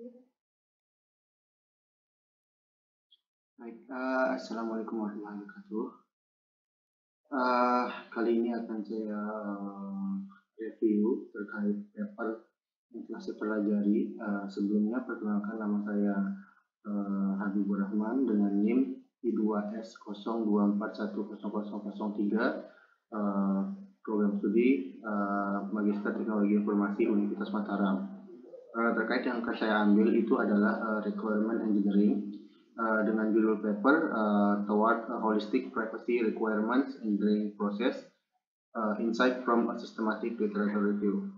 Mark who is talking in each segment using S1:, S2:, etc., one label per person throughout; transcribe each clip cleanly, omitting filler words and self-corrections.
S1: Baik, Assalamualaikum warahmatullahi wabarakatuh. Kali ini akan saya review terkait paper yang telah saya pelajari. Sebelumnya perkenalkan, nama saya Habibur Rahman dengan NIM I2S02410003, program studi Magister Teknologi Informasi Universitas Mataram. Terkait yang akan saya ambil itu adalah Requirement Engineering dengan judul paper Toward a Holistic Privacy Requirements Engineering Process, Insight from a Systematic Literature Review.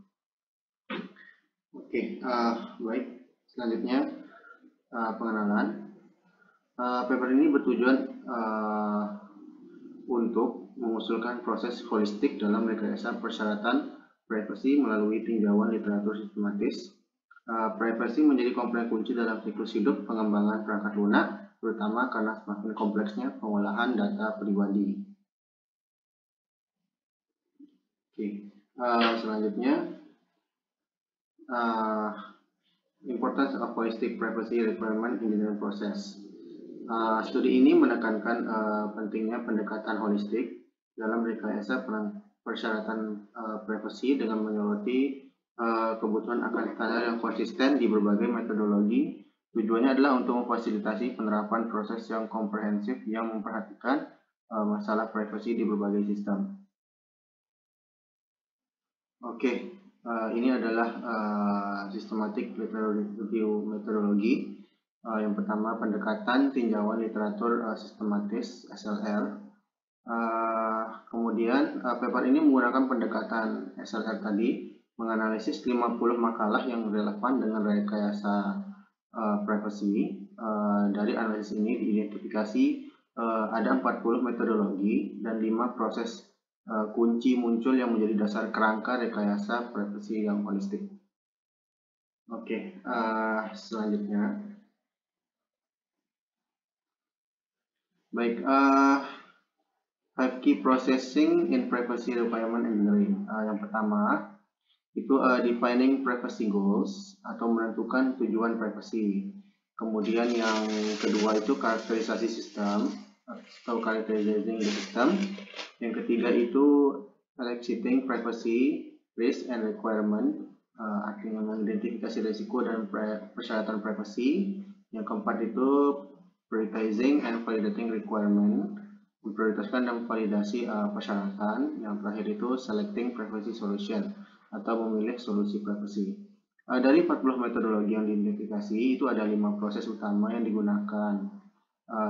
S1: Oke, baik. Selanjutnya pengenalan. Paper ini bertujuan untuk mengusulkan proses holistik dalam rekayasa persyaratan privasi melalui tinjauan literatur sistematis. Privasi menjadi komponen kunci dalam siklus hidup pengembangan perangkat lunak, terutama karena semakin kompleksnya pengolahan data pribadi. Oke, selanjutnya importance of holistic privacy requirement engineering process. Studi ini menekankan pentingnya pendekatan holistik dalam rekayasa persyaratan privasi dengan menyoroti kebutuhan akan standar yang konsisten di berbagai metodologi. Tujuannya adalah untuk memfasilitasi penerapan proses yang komprehensif yang memperhatikan masalah privasi di berbagai sistem. Oke, ini adalah systematic literature review metodologi. Yang pertama, pendekatan tinjauan literatur sistematis (SLR). Kemudian paper ini menggunakan pendekatan SLR tadi, menganalisis 50 makalah yang relevan dengan rekayasa privasi. Dari analisis ini diidentifikasi ada 40 metodologi dan 5 proses kunci muncul yang menjadi dasar kerangka rekayasa privasi yang holistik. Oke, selanjutnya. Baik, 5 key processing in privacy requirement engineering. Yang pertama itu defining privacy goals atau menentukan tujuan privasi. Kemudian yang kedua itu karakterisasi sistem atau characterizing the system. Yang ketiga itu eliciting privacy risk and requirement, artinya mengidentifikasi risiko dan persyaratan privasi. Yang keempat itu prioritizing and validating requirement, memprioritaskan dan validasi persyaratan. Yang terakhir itu selecting privacy solution atau memilih solusi privasi. Dari 40 metodologi yang diidentifikasi itu ada 5 proses utama yang digunakan.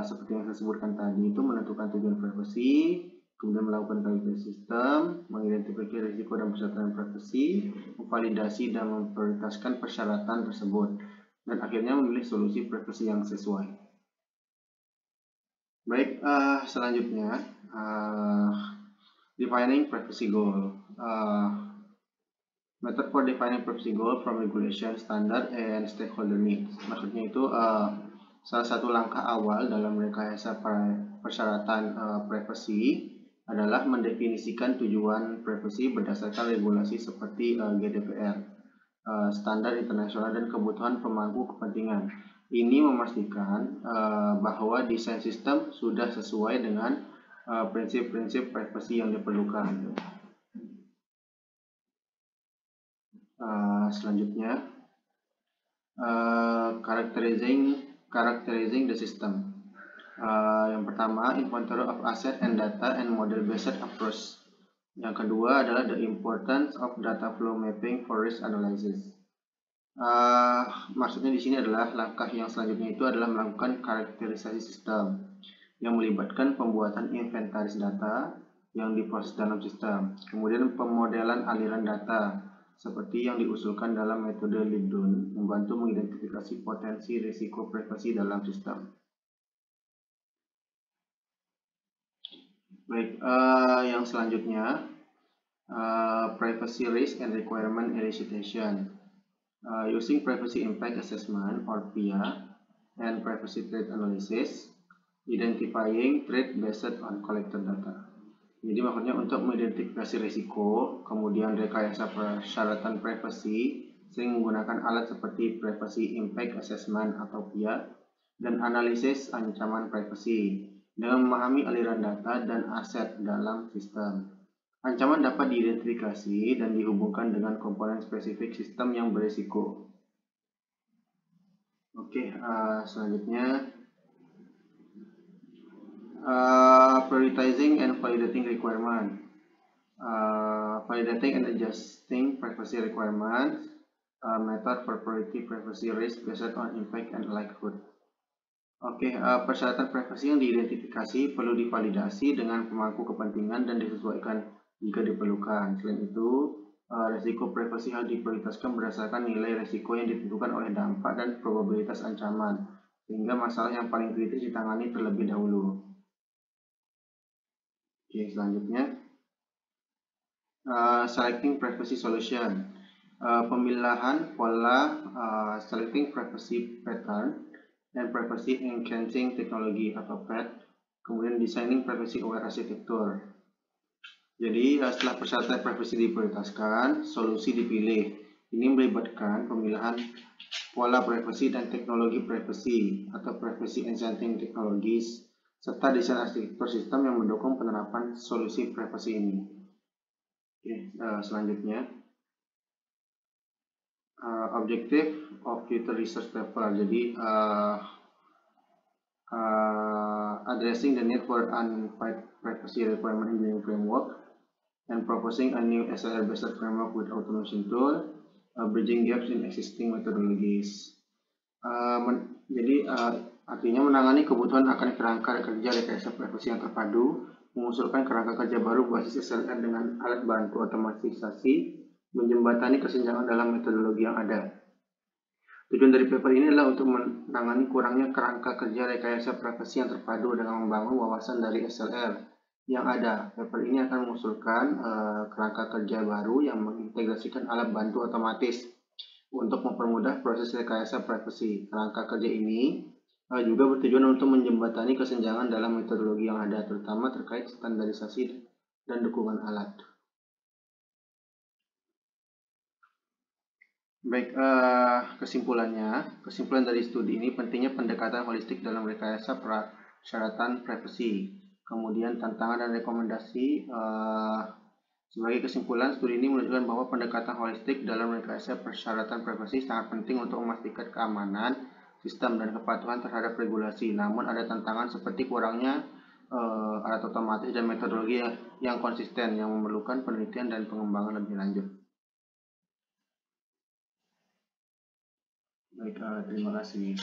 S1: Seperti yang saya sebutkan tadi, itu menentukan tujuan privasi, kemudian melakukan kalibrasi sistem, mengidentifikasi risiko dan persyaratan privasi, memvalidasi dan memprioritaskan persyaratan tersebut, dan akhirnya memilih solusi privasi yang sesuai. Baik, selanjutnya defining privacy goal. Method for defining privacy goal from regulation, standard, and stakeholder needs. Maksudnya itu salah satu langkah awal dalam rekayasa persyaratan privasi adalah mendefinisikan tujuan privasi berdasarkan regulasi seperti GDPR, standar internasional, dan kebutuhan pemangku kepentingan. Ini memastikan bahwa desain sistem sudah sesuai dengan prinsip-prinsip privasi yang diperlukan. Selanjutnya, characterizing the system. Yang pertama, inventory of asset and data and model-based approach. Yang kedua adalah the importance of data flow mapping for risk analysis. Maksudnya di sini adalah langkah yang selanjutnya itu adalah melakukan karakterisasi sistem yang melibatkan pembuatan inventaris data yang diproses dalam sistem, kemudian pemodelan aliran data seperti yang diusulkan dalam metode Lead-Down, membantu mengidentifikasi potensi risiko privasi dalam sistem. Baik, yang selanjutnya privacy risk and requirement elicitation. Using privacy impact assessment or PIA and privacy threat analysis, identifying threat based on collected data. Jadi maksudnya untuk mengidentifikasi risiko, kemudian rekayasa persyaratan privasi sering menggunakan alat seperti Privacy Impact Assessment atau PIA dan analisis ancaman privasi dengan memahami aliran data dan aset dalam sistem. Ancaman dapat diidentifikasi dan dihubungkan dengan komponen spesifik sistem yang berisiko. Oke, selanjutnya prioritizing and validating requirement. Validating and adjusting privacy requirements, method for priority privacy risk based on impact and likelihood. Oke, persyaratan privasi yang diidentifikasi perlu divalidasi dengan pemangku kepentingan dan disesuaikan jika diperlukan. Selain itu, risiko privasi harus diprioritaskan berdasarkan nilai risiko yang ditentukan oleh dampak dan probabilitas ancaman, sehingga masalah yang paling kritis ditangani terlebih dahulu. Oke, selanjutnya selecting privacy solution. Pemilahan pola selecting privacy pattern dan privacy enhancing technology atau PET, kemudian designing privacy aware architecture. Jadi setelah persyaratan privasi diprioritaskan, solusi dipilih. Ini melibatkan pemilahan pola privasi dan teknologi privasi atau privacy enhancing technologies serta desain arsitektur sistem yang mendukung penerapan solusi privasi ini. Oke, selanjutnya objective of future research paper. Jadi addressing the need for unified privacy requirement engineering framework and proposing a new SLR-based framework with automation tool, bridging gaps in existing methodologies. Jadi artinya menangani kebutuhan akan kerangka kerja rekayasa privasi yang terpadu, mengusulkan kerangka kerja baru berbasis SLR dengan alat bantu otomatisasi, menjembatani kesenjangan dalam metodologi yang ada. Tujuan dari paper ini adalah untuk menangani kurangnya kerangka kerja rekayasa privasi yang terpadu dengan membangun wawasan dari SLR yang ada. Paper ini akan mengusulkan kerangka kerja baru yang mengintegrasikan alat bantu otomatis untuk mempermudah proses rekayasa privasi. Kerangka kerja ini juga bertujuan untuk menjembatani kesenjangan dalam metodologi yang ada, terutama terkait standarisasi dan dukungan alat. Baik, kesimpulan dari studi ini pentingnya pendekatan holistik dalam rekayasa persyaratan privasi. Kemudian tantangan dan rekomendasi. Sebagai kesimpulan, studi ini menunjukkan bahwa pendekatan holistik dalam rekayasa persyaratan privasi sangat penting untuk memastikan keamanan sistem dan kepatuhan terhadap regulasi. Namun ada tantangan seperti kurangnya alat otomatis dan metodologi yang konsisten yang memerlukan penelitian dan pengembangan lebih lanjut. Baik, terima kasih.